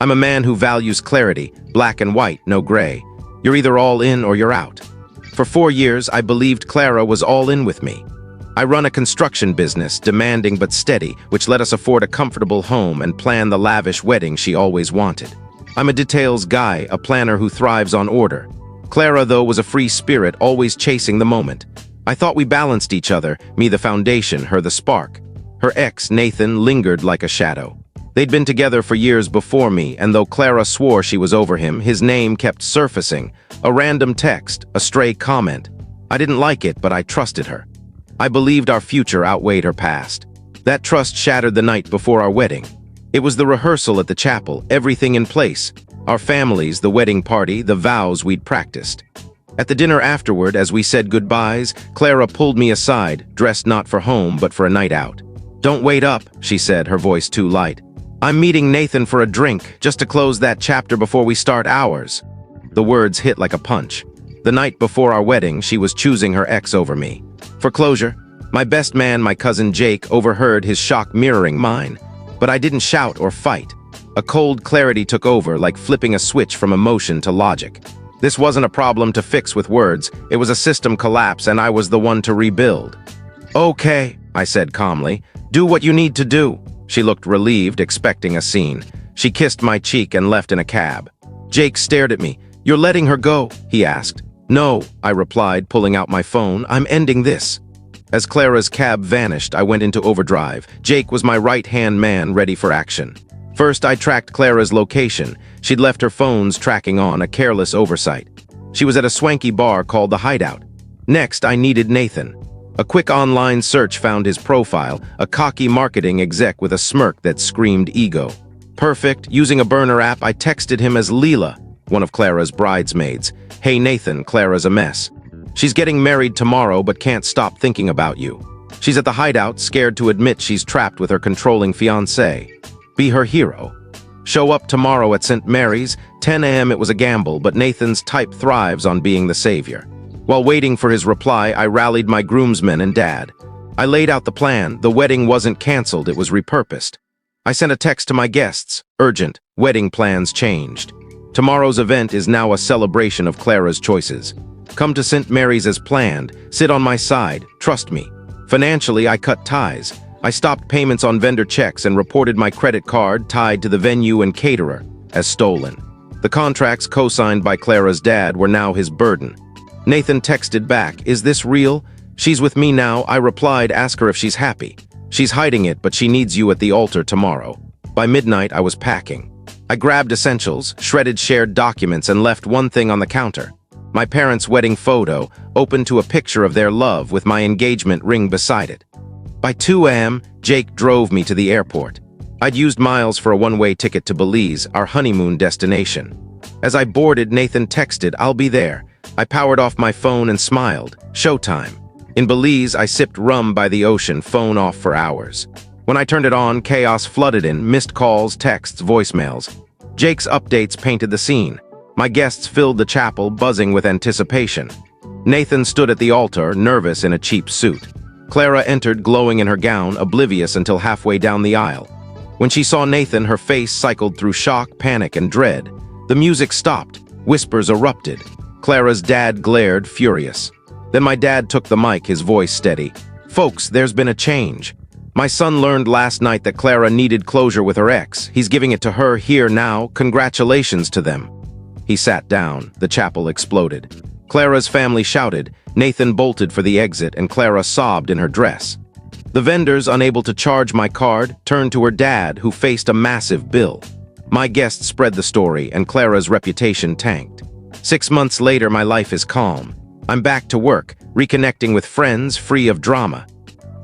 I'm a man who values clarity, black and white, no gray. You're either all in or you're out. For 4 years, I believed Clara was all in with me. I run a construction business, demanding but steady, which let us afford a comfortable home and plan the lavish wedding she always wanted. I'm a details guy, a planner who thrives on order. Clara, though, was a free spirit, always chasing the moment. I thought we balanced each other, me the foundation, her the spark. Her ex, Nathan, lingered like a shadow. They'd been together for years before me, and though Clara swore she was over him, his name kept surfacing. A random text, a stray comment. I didn't like it, but I trusted her. I believed our future outweighed her past. That trust shattered the night before our wedding. It was the rehearsal at the chapel, everything in place. Our families, the wedding party, the vows we'd practiced. At the dinner afterward, as we said goodbyes, Clara pulled me aside, dressed not for home, but for a night out. "Don't wait up," she said, her voice too light. "I'm meeting Nathan for a drink, just to close that chapter before we start ours." The words hit like a punch. The night before our wedding, she was choosing her ex over me. For closure, my best man, my cousin Jake, overheard his shock mirroring mine. But I didn't shout or fight. A cold clarity took over, like flipping a switch from emotion to logic. This wasn't a problem to fix with words, it was a system collapse, and I was the one to rebuild. "Okay," I said calmly, "do what you need to do." She looked relieved, expecting a scene. She kissed my cheek and left in a cab. Jake stared at me. "You're letting her go?" he asked. "No," I replied, pulling out my phone. "I'm ending this." As Clara's cab vanished, I went into overdrive. Jake was my right-hand man, ready for action. First, I tracked Clara's location. She'd left her phone's tracking on, a careless oversight. She was at a swanky bar called The Hideout. Next, I needed Nathan. A quick online search found his profile, a cocky marketing exec with a smirk that screamed ego. Perfect. Using a burner app, I texted him as Leela, one of Clara's bridesmaids. "Hey Nathan, Clara's a mess. She's getting married tomorrow but can't stop thinking about you. She's at the Hideout, scared to admit she's trapped with her controlling fiancé. Be her hero. Show up tomorrow at St. Mary's, 10 a.m. It was a gamble, but Nathan's type thrives on being the savior." While waiting for his reply, I rallied my groomsmen and dad. I laid out the plan. The wedding wasn't canceled, it was repurposed. I sent a text to my guests. Urgent. Wedding plans changed. Tomorrow's event is now a celebration of Clara's choices. Come to St. Mary's as planned. Sit on my side. Trust me. Financially, I cut ties. I stopped payments on vendor checks and reported my credit card tied to the venue and caterer as stolen. The contracts co-signed by Clara's dad were now his burden. Nathan texted back, "Is this real?" "She's with me now," I replied. "Ask her if she's happy. She's hiding it, but she needs you at the altar tomorrow." By midnight, I was packing. I grabbed essentials, shredded shared documents, and left one thing on the counter. My parents' wedding photo, open to a picture of their love with my engagement ring beside it. By 2 a.m., Jake drove me to the airport. I'd used miles for a one-way ticket to Belize, our honeymoon destination. As I boarded, Nathan texted, "I'll be there." I powered off my phone and smiled. Showtime. In Belize, I sipped rum by the ocean, phone off for hours. When I turned it on, chaos flooded in, missed calls, texts, voicemails. Jake's updates painted the scene. My guests filled the chapel, buzzing with anticipation. Nathan stood at the altar, nervous in a cheap suit. Clara entered, glowing in her gown, oblivious until halfway down the aisle. When she saw Nathan, her face cycled through shock, panic, and dread. The music stopped. Whispers erupted. Clara's dad glared, furious. Then my dad took the mic, his voice steady. "Folks, there's been a change. My son learned last night that Clara needed closure with her ex. He's giving it to her here now. Congratulations to them." He sat down. The chapel exploded. Clara's family shouted. Nathan bolted for the exit, and Clara sobbed in her dress. The vendors, unable to charge my card, turned to her dad, who faced a massive bill. My guests spread the story, and Clara's reputation tanked. 6 months later, my life is calm. I'm back to work, reconnecting with friends, free of drama.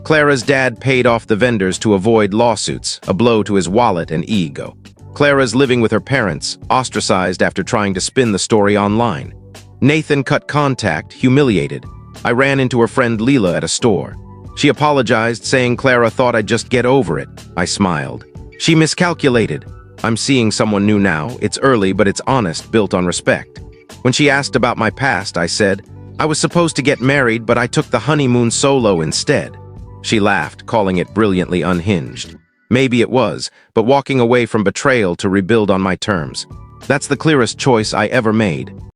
Clara's dad paid off the vendors to avoid lawsuits, a blow to his wallet and ego. Clara's living with her parents, ostracized after trying to spin the story online. Nathan cut contact, humiliated. I ran into her friend Leela at a store. She apologized, saying Clara thought I'd just get over it. I smiled. She miscalculated. I'm seeing someone new now. It's early, but it's honest, built on respect. When she asked about my past, I said, "I was supposed to get married, but I took the honeymoon solo instead." She laughed, calling it brilliantly unhinged. Maybe it was, but walking away from betrayal to rebuild on my terms. That's the clearest choice I ever made.